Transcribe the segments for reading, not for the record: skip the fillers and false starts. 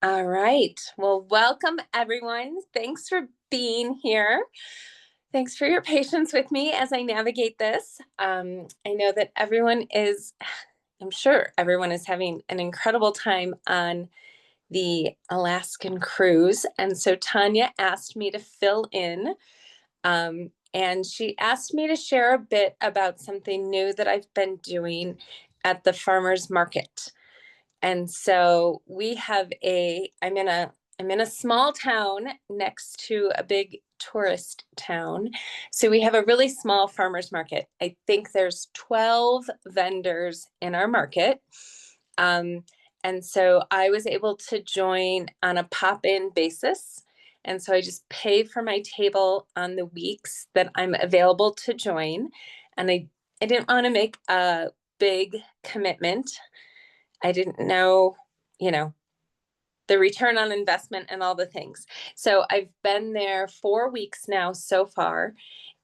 All right. Well, welcome everyone. Thanks for being here. Thanks for your patience with me as I navigate this. I know that I'm sure everyone is having an incredible time on the Alaskan cruise. And so Tanya asked me to fill in, and she asked me to share a bit about something new that I've been doing at the farmers market. And so I'm in a small town next to a big tourist town. So we have a really small farmers market. I think there's 12 vendors in our market. Um, and so I was able to join on a pop-in basis. And so I just pay for my table on the weeks that I'm available to join. And I didn't want to make a big commitment. I didn't know, you know, the return on investment and all the things. So I've been there 4 weeks now so far,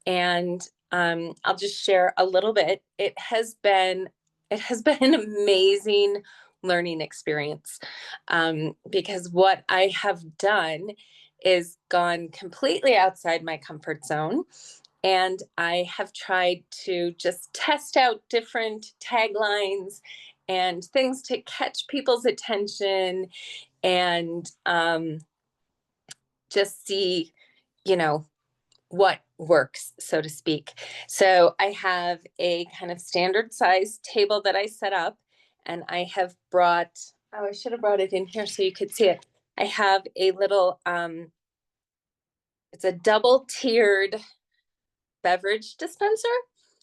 and I'll just share a little bit. It has been an amazing learning experience, because what I have done is gone completely outside my comfort zone. And I have tried to just test out different taglines and things to catch people's attention and just see, you know, what works, so to speak. So I have a kind of standard size table that I set up, and I have I should have brought it in here so you could see it. I have a little, it's a double tiered beverage dispenser.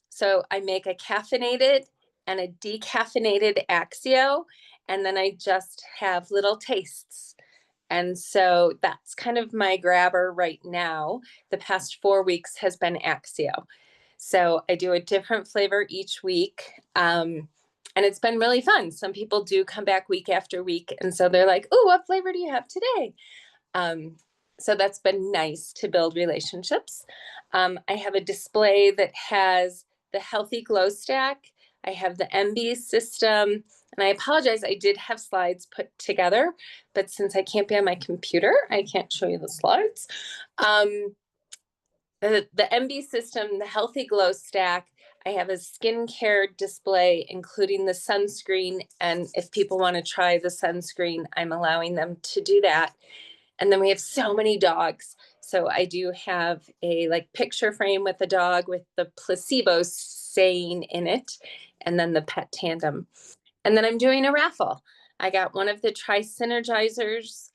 So I make a caffeinated and a decaffeinated Axio, and then I just have little tastes. And so that's kind of my grabber right now. The past 4 weeks has been Axio. So I do a different flavor each week. And it's been really fun. Some people do come back week after week. And so they're like, oh, what flavor do you have today? Um, so that's been nice to build relationships. I have a display that has the Healthy Glow Stack. I have the MB system, and I apologize, I did have slides put together, but since I can't be on my computer, I can't show you the slides. The MB system, the Healthy Glow Stack, I have a skincare display, including the sunscreen. And if people want to try the sunscreen, I'm allowing them to do that. And then we have so many dogs. So I do have a like picture frame with a dog with the placebo saying in it, and then the pet tandem. And then I'm doing a raffle. I got one of the Tri-Synergizers,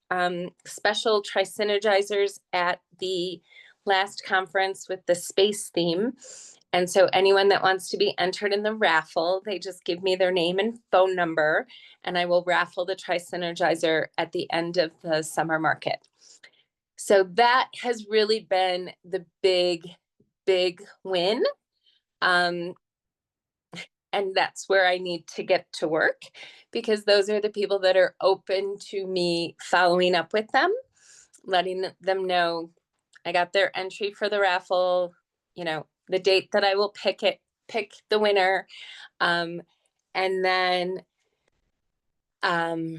special Tri-Synergizers at the last conference with the space theme. And so anyone that wants to be entered in the raffle, they just give me their name and phone number, and I will raffle the Tri-Synergizer at the end of the summer market. So that has really been the big win. And that's where I need to get to work, because those are the people that are open to me following up with them, letting them know I got their entry for the raffle, the date that I will pick the winner. And then, yeah,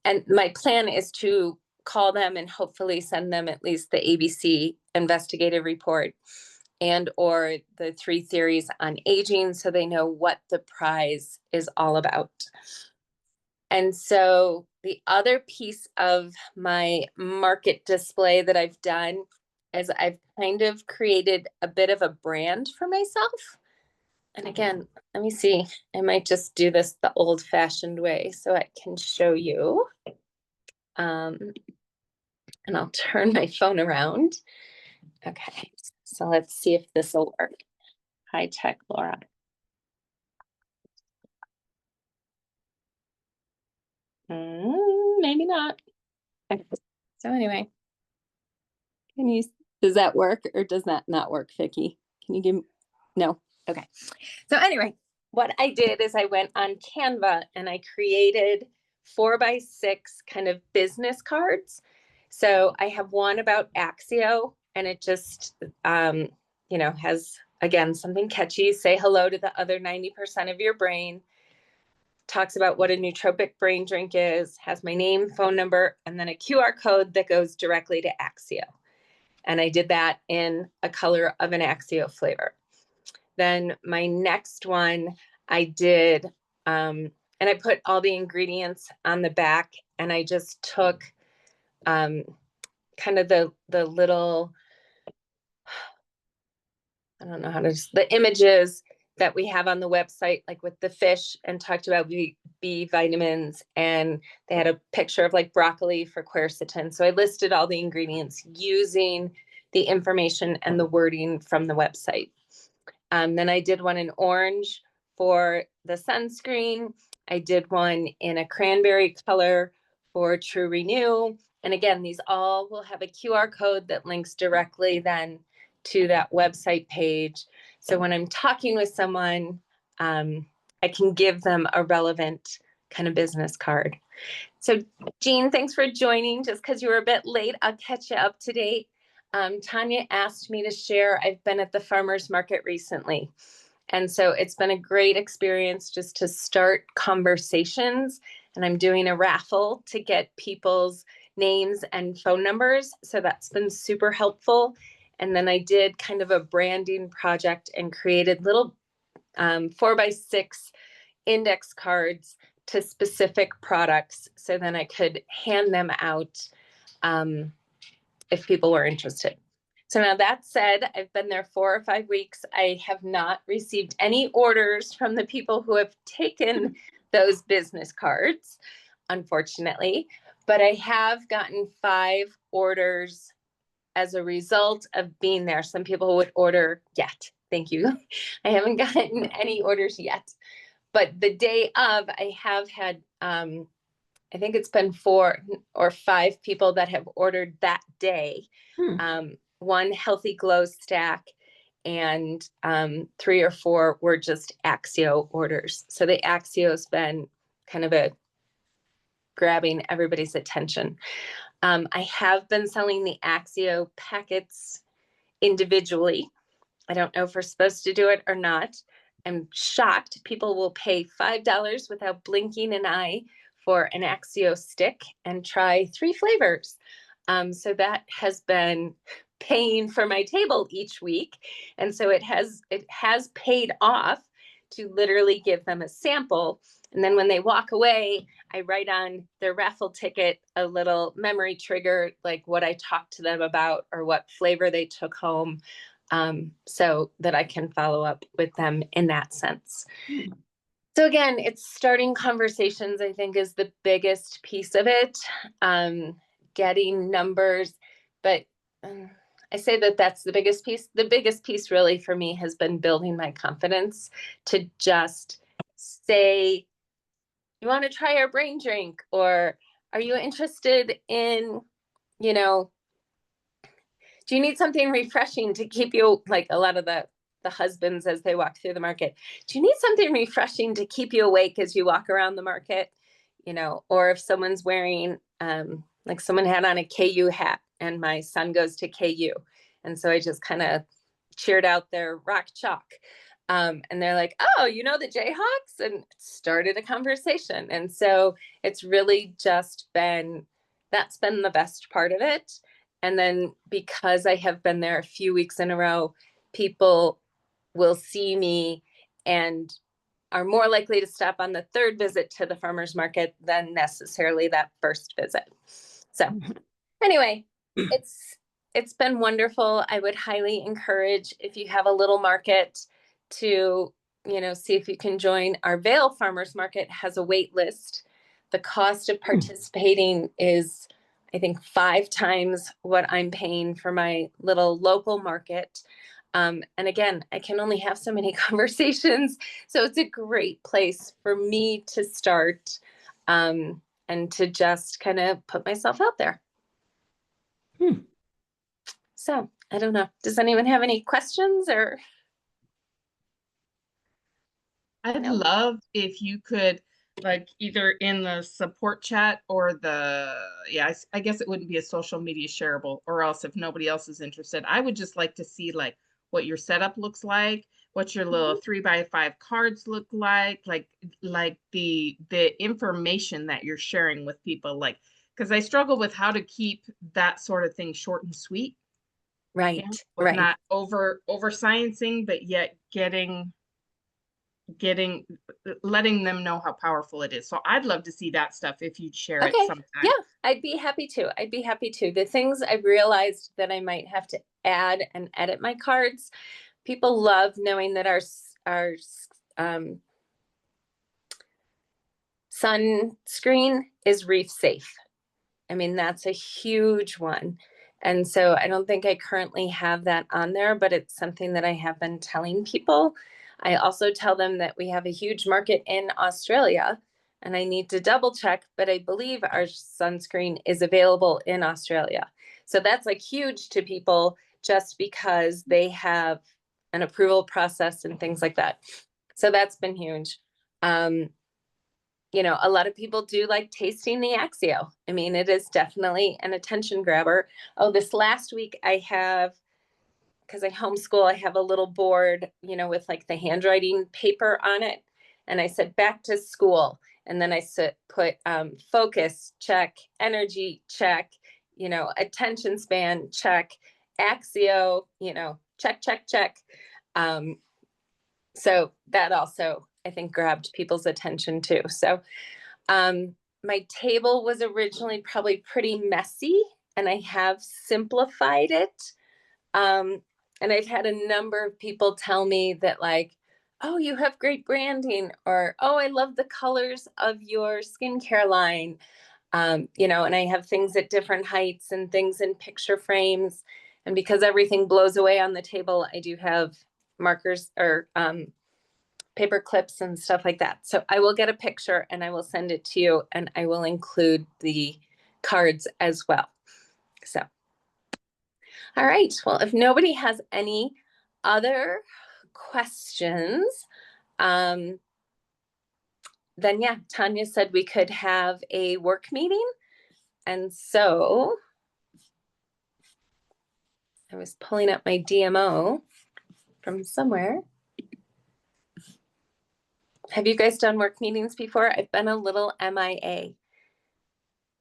and my plan is to call them and hopefully send them at least the ABC investigative report and or the 3 theories on aging, so they know what the prize is all about. And so the other piece of my market display that I've done is I've kind of created a bit of a brand for myself. And again, let me see, I might just do this the old-fashioned way so I can show you. And I'll turn my phone around. Okay, so let's see if this will work. High tech, Laura. Maybe not. Okay. So anyway, does that work or does that not work, Vicky? Can you give me, no? Okay. So anyway, what I did is I went on Canva and I created 4x6 kind of business cards. So I have one about Axio, and it just, has, again, something catchy. Say hello to the other 90% of your brain. talks about what a nootropic brain drink is, has my name, phone number, and then a QR code that goes directly to Axio. And I did that in a color of an Axio flavor. Then my next one I did, and I put all the ingredients on the back, and I just took kind of the little, I don't know how to, the images that we have on the website, like with the fish, and talked about B vitamins, and they had a picture of like broccoli for quercetin. So I listed all the ingredients using the information and the wording from the website. Then I did one in orange for the sunscreen. I did one in a cranberry color for True Renew. And again, these all will have a QR code that links directly then to that website page. So when I'm talking with someone, I can give them a relevant kind of business card. So Jean, thanks for joining. Just because you were a bit late, I'll catch you up to date. Tanya asked me to share, I've been at the farmer's market recently. And so it's been a great experience just to start conversations. And I'm doing a raffle to get people's names and phone numbers. So that's been super helpful. And then I did kind of a branding project and created little 4x6 index cards to specific products. So then I could hand them out if people were interested. So now that said, I've been there 4 or 5 weeks. I have not received any orders from the people who have taken those business cards, unfortunately, but I have gotten 5 orders as a result of being there. Some people would order yet. Thank you. I haven't gotten any orders yet, but the day of, I have had, I think it's been 4 or 5 people that have ordered that day. 1 healthy glow stack, and 3 or 4 were just Axio orders. So the Axio's been kind of a grabbing everybody's attention. I have been selling the Axio packets individually. I don't know if we're supposed to do it or not. I'm shocked people will pay $5 without blinking an eye for an Axio stick and try 3 flavors. So that has been paying for my table each week. And so it has paid off to literally give them a sample. And then when they walk away, I write on their raffle ticket a little memory trigger, like what I talked to them about or what flavor they took home, so that I can follow up with them in that sense. So again, it's starting conversations, I think, is the biggest piece of it. Getting numbers, but I say that that's the biggest piece. The biggest piece really for me has been building my confidence to just say, you want to try our brain drink? Or are you interested in, you know, do you need something refreshing to keep you, like a lot of the husbands as they walk through the market, do you need something refreshing to keep you awake as you walk around the market? You know, or if someone's wearing, like someone had on a KU hat, and my son goes to KU. And so I just kind of cheered out their rock chalk. And they're like, oh, you know, the Jayhawks, and started a conversation. And so it's really just been, that's been the best part of it. And then because I have been there a few weeks in a row, people will see me and are more likely to stop on the 3rd visit to the farmer's market than necessarily that 1st visit. So anyway, it's been wonderful. I would highly encourage, if you have a little market, to, you know, see if you can join. Our Vail Farmers Market has a wait list. The cost of participating is, I think, 5 times what I'm paying for my little local market. And again, I can only have so many conversations. So it's a great place for me to start, and to just kind of put myself out there. So I don't know. Does anyone have any questions or? I'd love if you could, like, either in the support chat or the, yeah, I guess it wouldn't be a social media shareable, or else if nobody else is interested, I would just like to see like what your setup looks like, what your little Mhm. 3x5 cards look like the information that you're sharing with people, like, because I struggle with how to keep that sort of thing short and sweet, Right, with right. not over sciencing, but yet getting letting them know how powerful it is. So I'd love to see that stuff if you'd share it Okay. Yeah, sometime. I'd be happy to. I'd be happy to. The things I realized that I might have to add and edit my cards. People love knowing that um, sunscreen is reef safe. I mean, that's a huge one. And so I don't think I currently have that on there, but it's something that I have been telling people. I also tell them that we have a huge market in Australia, and I need to double check, but I believe our sunscreen is available in Australia. So that's like huge to people just because they have an approval process and things like that. So that's been huge. Um, a lot of people do like tasting the Axio. I mean, it is definitely an attention grabber. Oh, this last week I have, because I homeschool, I have a little board, with like the handwriting paper on it. And I said back to school. And then put focus, check, energy, check, attention span, check, Axio, check, check, check. Um, so that also, I think, grabbed people's attention too. So um, my table was originally probably pretty messy, and I have simplified it. Um, and I've had a number of people tell me that, like, oh, you have great branding, or oh, I love the colors of your skincare line. And I have things at different heights and things in picture frames. And because everything blows away on the table, I do have markers or paper clips and stuff like that. So I will get a picture and I will send it to you, and I will include the cards as well. So, all right. Well, if nobody has any other questions, um, then yeah, Tanya said we could have a work meeting. And so I was pulling up my DMO from somewhere. Have you guys done work meetings before? I've been a little MIA.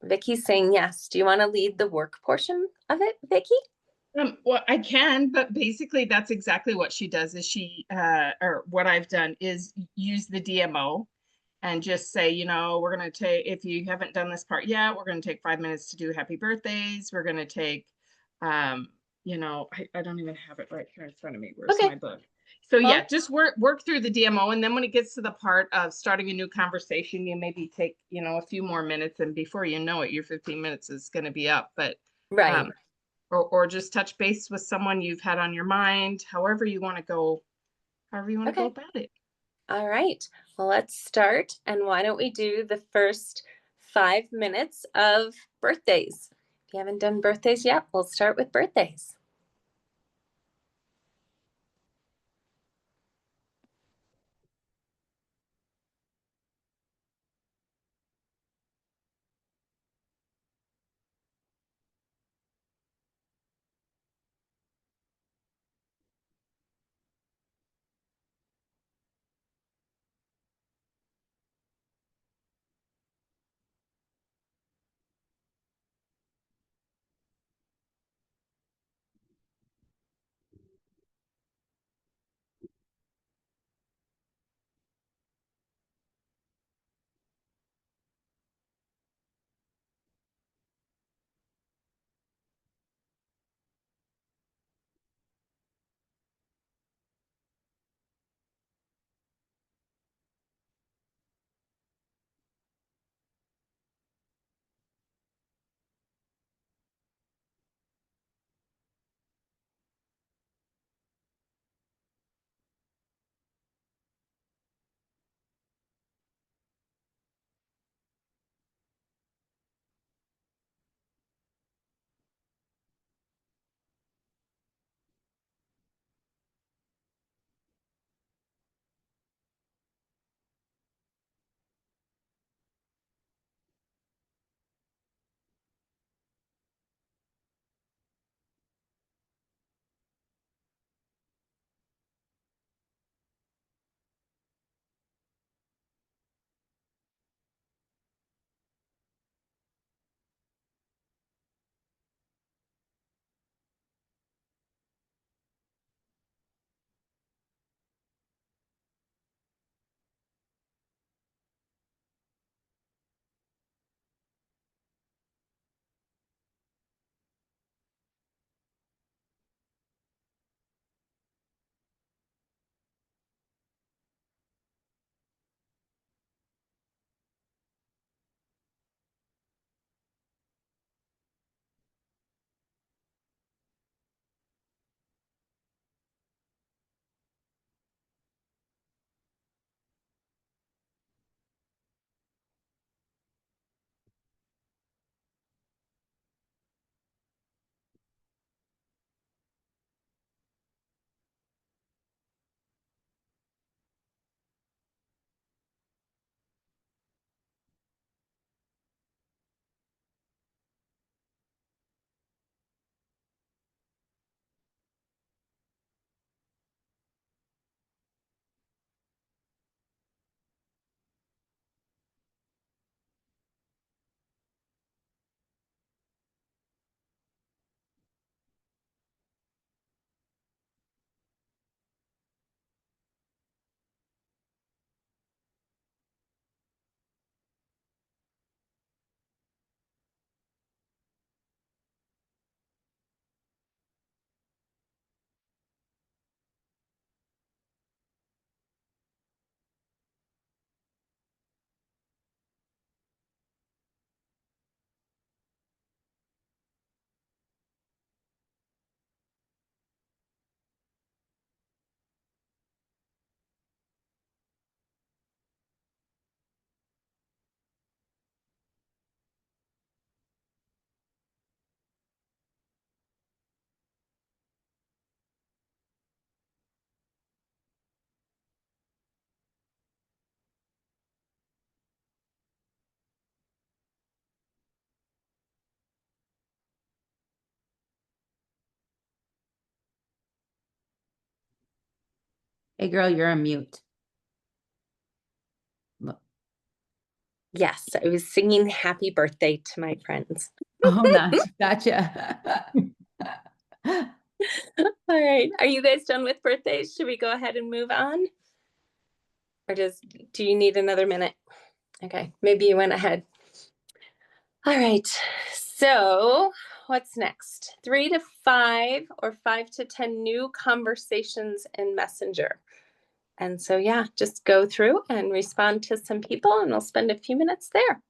Vicky's saying yes. Do you want to lead the work portion of it, Vicky? Well, I can, but basically that's exactly what she does is or what I've done is use the DMO and just say, we're going to take, if you haven't done this part yet, we're going to take 5 minutes to do happy birthdays. We're going to take, um, I don't even have it right here in front of me. Where's Okay. my book? So Well, yeah, just work through the DMO. And then when it gets to the part of starting a new conversation, you maybe take, a few more minutes, and before you know it, your 15 minutes is going to be up. But right. um, or just touch base with someone you've had on your mind, however you want to go, Okay. about it. All right. Well, let's start. And why don't we do the first 5 minutes of birthdays? If you haven't done birthdays yet, we'll start with birthdays. Hey girl, you're on mute. Look. Yes, I was singing happy birthday to my friends. Oh, nice. Gotcha. All right. Are you guys done with birthdays? Should we go ahead and move on? Or do you need another minute? Okay, maybe you went ahead. All right. So, what's next? 3 to 5 or 5 to 10 new conversations in Messenger. And so, yeah, just go through and respond to some people, and we'll spend a few minutes there.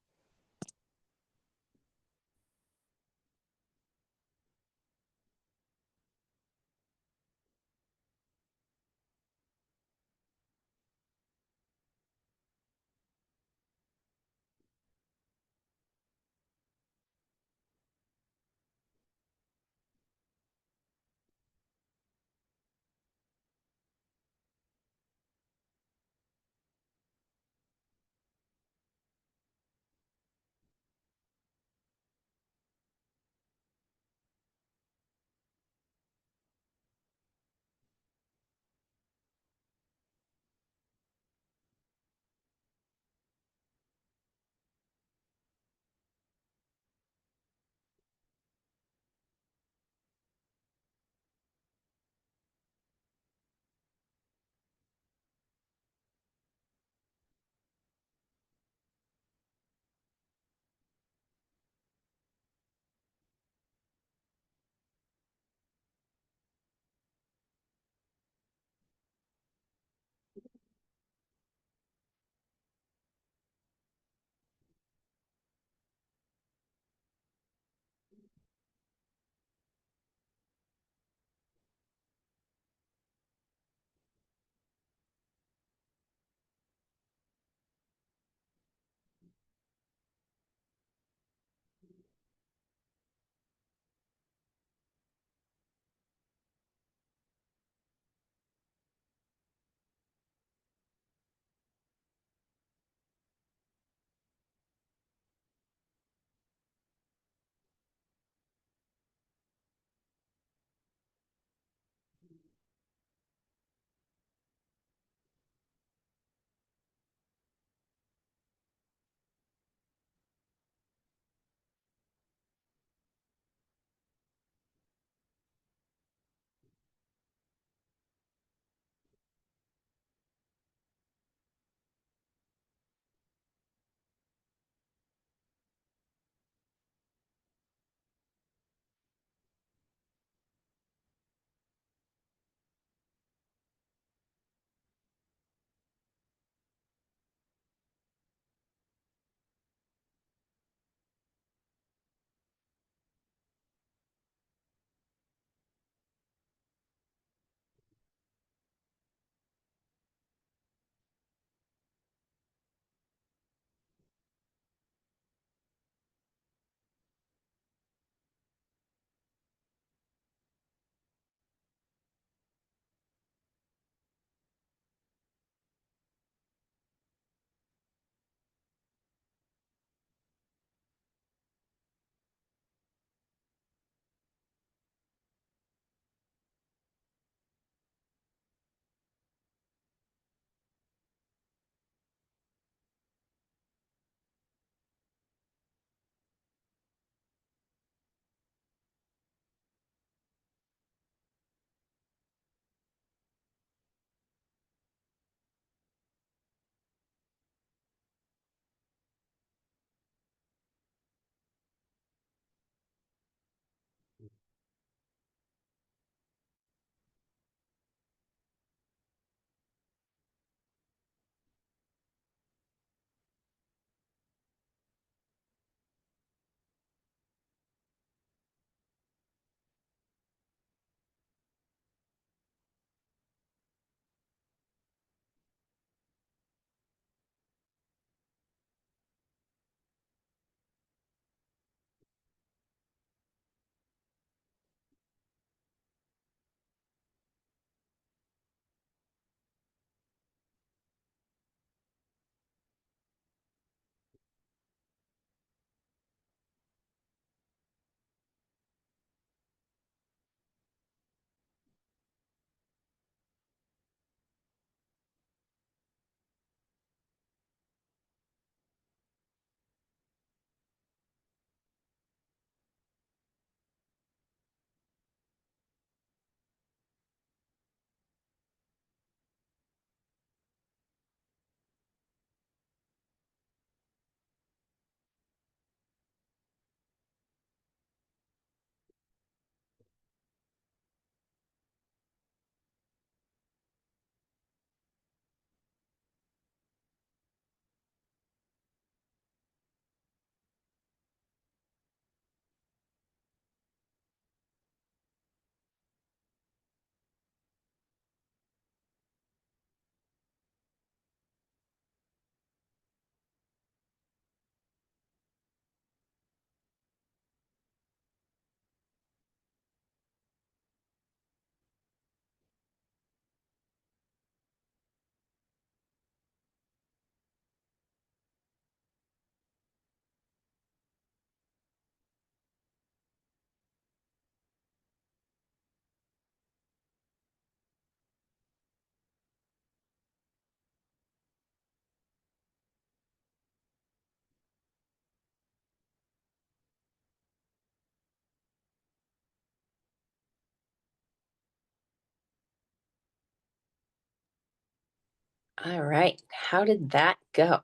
All right. How did that go?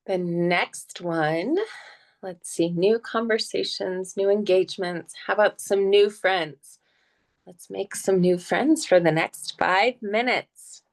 The next one, let's see, new conversations, new engagements. How about some new friends? Let's make some new friends for the next 5 minutes.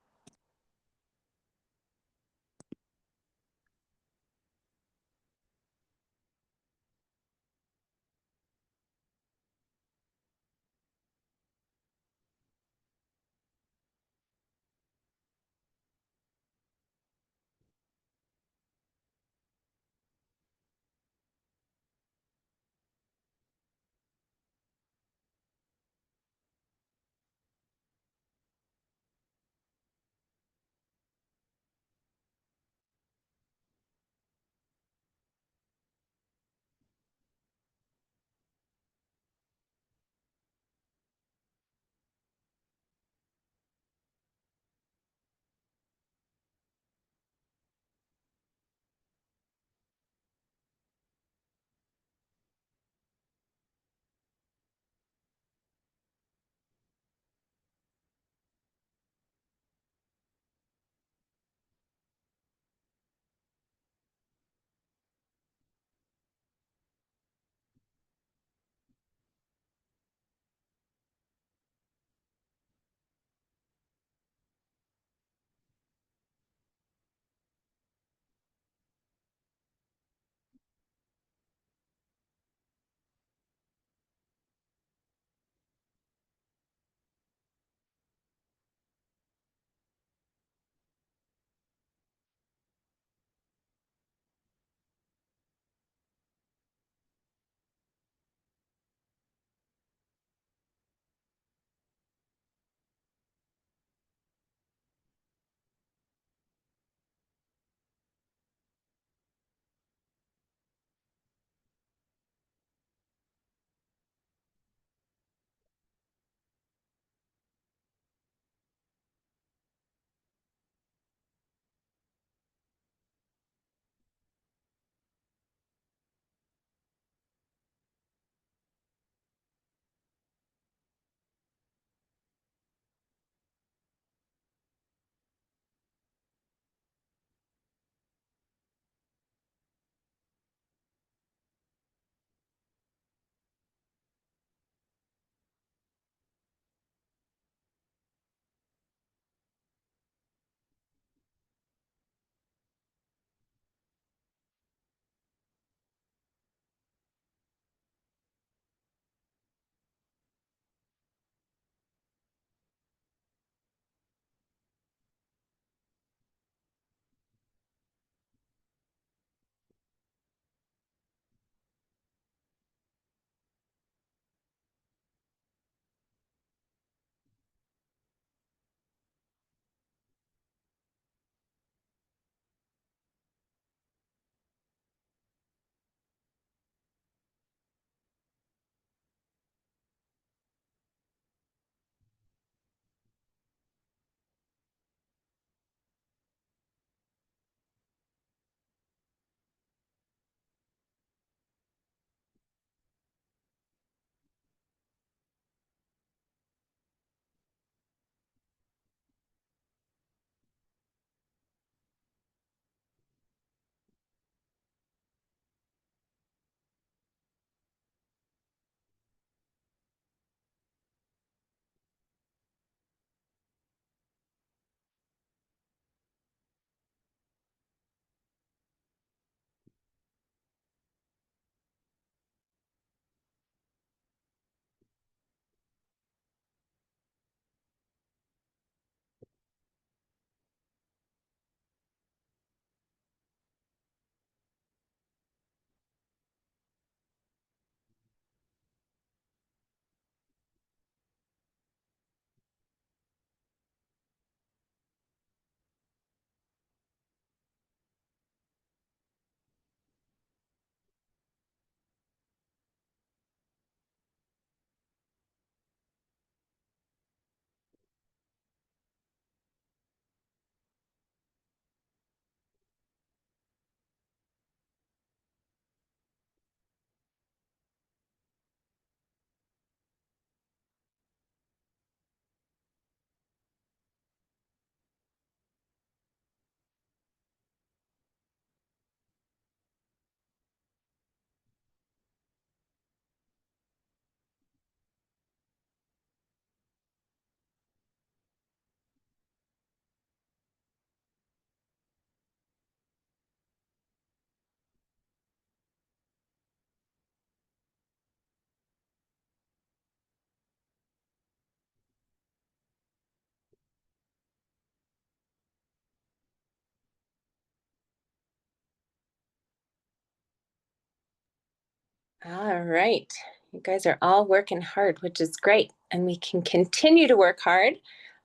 All right. You guys are all working hard, which is great. And we can continue to work hard.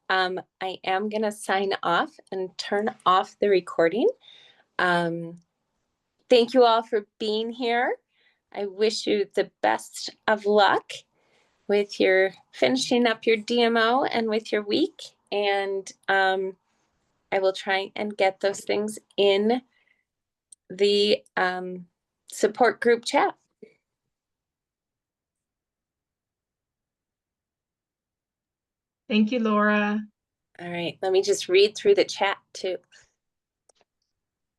I am going to sign off and turn off the recording. Thank you all for being here. I wish you the best of luck with your finishing up your DMO and with your week. And I will try and get those things in the support group chat. Thank you, Laura. All right, let me just read through the chat too.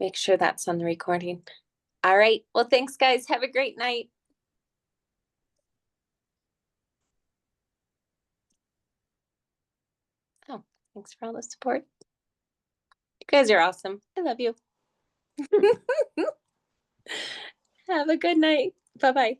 Make sure that's on the recording. All right, well, thanks guys. Have a great night. Oh, thanks for all the support. You guys are awesome. I love you. Have a good night. Bye-bye.